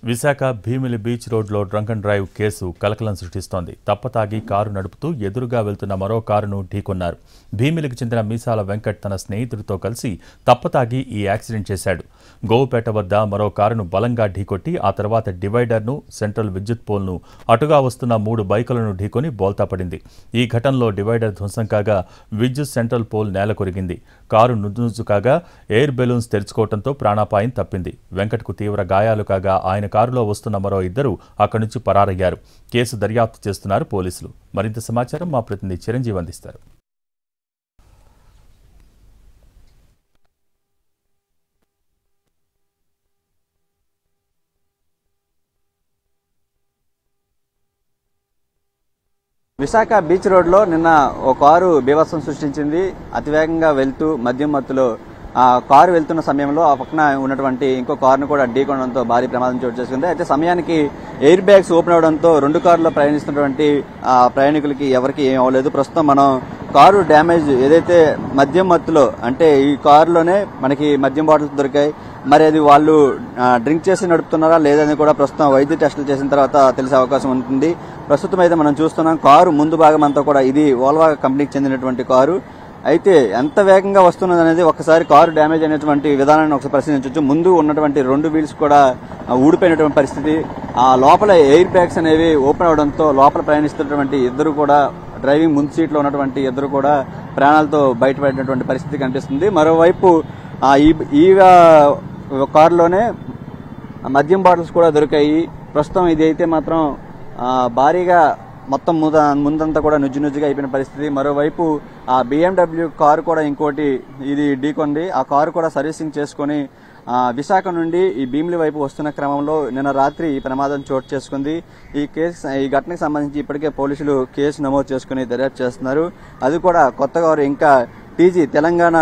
Visakha Bheemili beach రోడ్లో drunk and drive case కలకలం సృష్టిస్తోంది. తప్పతాగి కారు నడుపుతూ ఎదురుగా వెళ్తున్న మరో కారును ఢీకొన్నారు. భీమిలికి చెందిన మీసాల వెంకట్ తన స్నేహితుడితో కలిసి తప్పతాగి ఈ యాక్సిడెంట్ చేశాడు. గోవుపేట వద్ద మరో కారును బలంగా ఢీకొట్టి ఆ తర్వాత డివైడర్ను, సెంట్రల్ విద్యుత్ పోల్ను, అటుగా వస్తున్న 3 బైకులను ఢీకొని బోల్తా పడింది. ఈ ఘటనలో డివైడర్ ధ్వంసం కాగా విద్యుత్ సెంట్రల్ పోల్ నేల కొరిగింది. కారు నుజ్జునుజ్జు కాగా ఎయిర్ బెలూన్స్ తెరుచుకోవడంతో ప్రాణాపాయం తప్పింది. వెంకట్కు తీవ్ర గాయాలు కాగా ఆయన కారులో వస్తున్న మరో ఇద్దరు అక్కడి నుంచి పరారయ్యారు. కేసు దర్యాప్తు చేస్తున్నారు పోలీసులు. మరింత సమాచారం మా ప్రతినిధి చిరంజీవి అందిస్తారు. విశాఖ బీచ్ రోడ్లో నిన్న ఓ కారు బీభత్సం సృష్టించింది. అతివేగంగా వెళ్తూ మద్యం మత్తులో ఆ కారు వెళ్తున్న సమయంలో ఆ పక్కన ఉన్నటువంటి ఇంకో కారును కూడా ఢీకొనడంతో భారీ ప్రమాదం చోటు చేసుకుంది. అయితే సమయానికి ఎయిర్ బ్యాగ్స్ ఓపెన్ అవడంతో 2 కార్లలో ప్రయాణిస్తున్నటువంటి ప్రయాణికులకి ఎవరికి ఏం అవ్వలేదు. ప్రస్తుతం మనం కారు డ్యామేజ్ ఏదైతే మద్యం మత్తులో, అంటే ఈ కారులోనే మనకి మద్యం బాటిల్స్ దొరికాయి. మరి అది వాళ్ళు డ్రింక్ చేసి నడుపుతున్నారా లేదని కూడా ప్రస్తుతం వైద్య టెస్టులు చేసిన తర్వాత తెలిసే అవకాశం ఉంటుంది. ప్రస్తుతం అయితే మనం చూస్తున్నాం కారు ముందు భాగం అంతా కూడా ఇది వోల్వా కంపెనీకి చెందినటువంటి కారు. అయితే ఎంత వేగంగా వస్తున్నది అనేది ఒకసారి కారు డ్యామేజ్ అయినటువంటి విధానాన్ని ఒకసారి పరిశీలించవచ్చు. ముందు ఉన్నటువంటి 2 వీల్స్ కూడా ఊడిపోయినటువంటి పరిస్థితి. ఆ లోపల ఎయిర్ బ్యాగ్స్ అనేవి ఓపెన్ అవడంతో లోపల ప్రయాణిస్తున్నటువంటి ఇద్దరు కూడా, డ్రైవింగ్ ముందు సీట్లో ఉన్నటువంటి ఇద్దరు కూడా ప్రాణాలతో బయటపడినటువంటి పరిస్థితి కనిపిస్తుంది. మరోవైపు ఈ కారులోనే మద్యం బాటిల్స్ కూడా దొరికాయి. ప్రస్తుతం ఇది అయితే మాత్రం భారీగా మొత్తం ముందంతా కూడా నుజ్జునుజ్జుగా అయిపోయిన పరిస్థితి. మరోవైపు ఆ BMW కారు కూడా ఇంకోటి ఇది ఢీకొంది. ఆ కారు కూడా సర్వీసింగ్ చేసుకుని విశాఖ నుండి ఈ భీమిలి వైపు వస్తున్న క్రమంలో నిన్న రాత్రి ఈ ప్రమాదం చోటు చేసుకుంది. ఈ ఘటనకు సంబంధించి ఇప్పటికే పోలీసులు కేసు నమోదు చేసుకుని దర్యాప్తు చేస్తున్నారు. అది కూడా కొత్త కారు, ఇంకా TG తెలంగాణ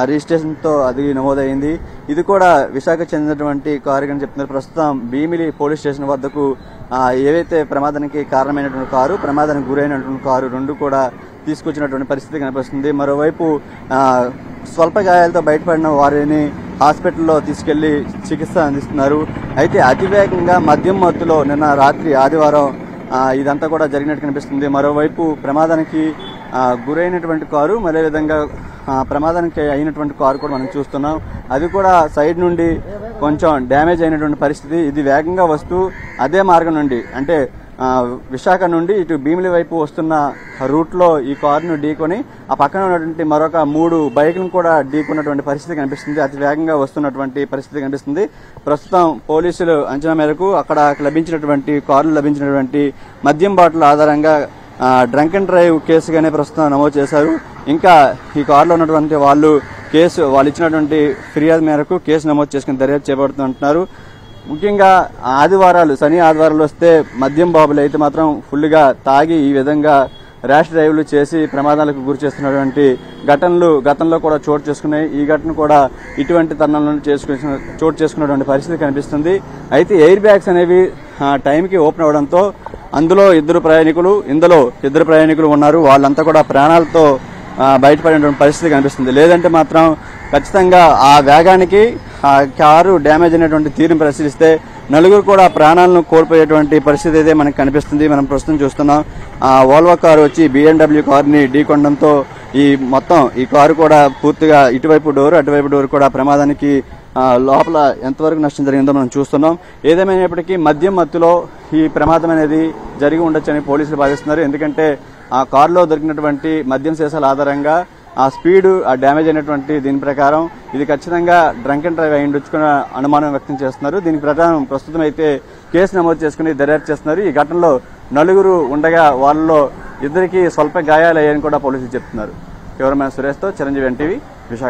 రిజిస్ట్రేషన్తో అది నమోదైంది. ఇది కూడా విశాఖ చెందినటువంటి కారు అని చెప్తున్నారు. ప్రస్తుతం భీమిలి పోలీస్ స్టేషన్ వద్దకు ఏవైతే ప్రమాదానికి కారణమైనటువంటి కారు, ప్రమాదానికి గురైనటువంటి కారు 2 కూడా తీసుకొచ్చినటువంటి పరిస్థితి కనిపిస్తుంది. మరోవైపు స్వల్ప గాయాలతో బయటపడిన వారిని హాస్పిటల్లో తీసుకెళ్లి చికిత్స అందిస్తున్నారు. అయితే అతివేగంగా మద్యం మత్తులో నిన్న రాత్రి ఆదివారం ఇదంతా కూడా జరిగినట్టు కనిపిస్తుంది. మరోవైపు ప్రమాదానికి గురైనటువంటి కారు, మరే విధంగా ప్రమాదానికి అయినటువంటి కారు కూడా మనం చూస్తున్నాం. అది కూడా సైడ్ నుండి కొంచెం డ్యామేజ్ అయినటువంటి పరిస్థితి. ఇది వేగంగా వస్తూ అదే మార్గం నుండి, అంటే విశాఖ నుండి ఇటు భీమిలి వైపు వస్తున్న రూట్లో ఈ కారును ఢీకొని ఆ పక్కన ఉన్నటువంటి మరొక 3 బైకులను కూడా ఢీకొన్నటువంటి పరిస్థితి కనిపిస్తుంది. అతి వేగంగా వస్తున్నటువంటి పరిస్థితి కనిపిస్తుంది. ప్రస్తుతం పోలీసులు అంచనా మేరకు అక్కడ లభించినటువంటి కారులు లభించినటువంటి మద్యం బాటిల్ ఆధారంగా డ్రంక్ అండ్ డ్రైవ్ కేసుగానే ప్రస్తుతం నమోదు చేశారు. ఇంకా ఈ కారులో ఉన్నటువంటి వాళ్ళు ఇచ్చినటువంటి ఫిర్యాదు మేరకు కేసు నమోదు చేసుకుని దర్యాప్తు చేపడుతుంటున్నారు. ముఖ్యంగా శని ఆదివారాలు వస్తే మద్యం బాబులు అయితే మాత్రం ఫుల్గా తాగి ఈ విధంగా ర్యాష్ డ్రైవ్లు చేసి ప్రమాదాలకు గురి చేస్తున్నటువంటి ఘటనలు గతంలో కూడా చోటు చేసుకున్నాయి. ఈ ఘటన కూడా ఇటువంటి తరుణంలో చోటు చేసుకున్నటువంటి పరిస్థితి కనిపిస్తుంది. అయితే ఎయిర్ బ్యాగ్స్ అనేవి టైంకి ఓపెన్ అవడంతో ఇందులో ఇద్దరు ప్రయాణికులు ఉన్నారు. వాళ్ళంతా కూడా ప్రాణాలతో బయటపడినటువంటి పరిస్థితి కనిపిస్తుంది. లేదంటే మాత్రం ఖచ్చితంగా ఆ వేగానికి కారు డ్యామేజ్ అయినటువంటి తీరుని పరిశీలిస్తే 4 కూడా ప్రాణాలను కోల్పోయేటువంటి పరిస్థితి అయితే మనకు కనిపిస్తుంది. మనం ప్రస్తుతం చూస్తున్నాం వోల్వో కారు వచ్చి BMW కారుని ఢీకొనడంతో ఈ కారు కూడా పూర్తిగా ఇటువైపు డోరు అటువైపు డోరు కూడా ప్రమాదానికి లోపల ఎంతవరకు నష్టం జరిగిందో మనం చూస్తున్నాం. ఏదేమైనప్పటికీ మద్యం మత్తులో ఈ ప్రమాదం అనేది జరిగి ఉండొచ్చని పోలీసులు భావిస్తున్నారు. ఎందుకంటే ఆ కారులో దొరికినటువంటి మద్యం సీసాల ఆధారంగా ఆ స్పీడు, ఆ డ్యామేజ్ అయినటువంటి దీని ప్రకారం ఇది ఖచ్చితంగా డ్రంక్ అండ్ డ్రైవ్ అయి ఉండొచ్చుకున్న అనుమానం వ్యక్తం చేస్తున్నారు. దీని ప్రకారం ప్రస్తుతం అయితే కేసు నమోదు చేసుకుని దర్యాప్తు చేస్తున్నారు. ఈ ఘటనలో 4 ఉండగా వాళ్ళలో 2కి స్వల్ప గాయాలయ్యాయని కూడా పోలీసులు చెప్తున్నారు. కెమెరామెన్ సురేష్తో చిరంజీవి, NTV, విశాఖ.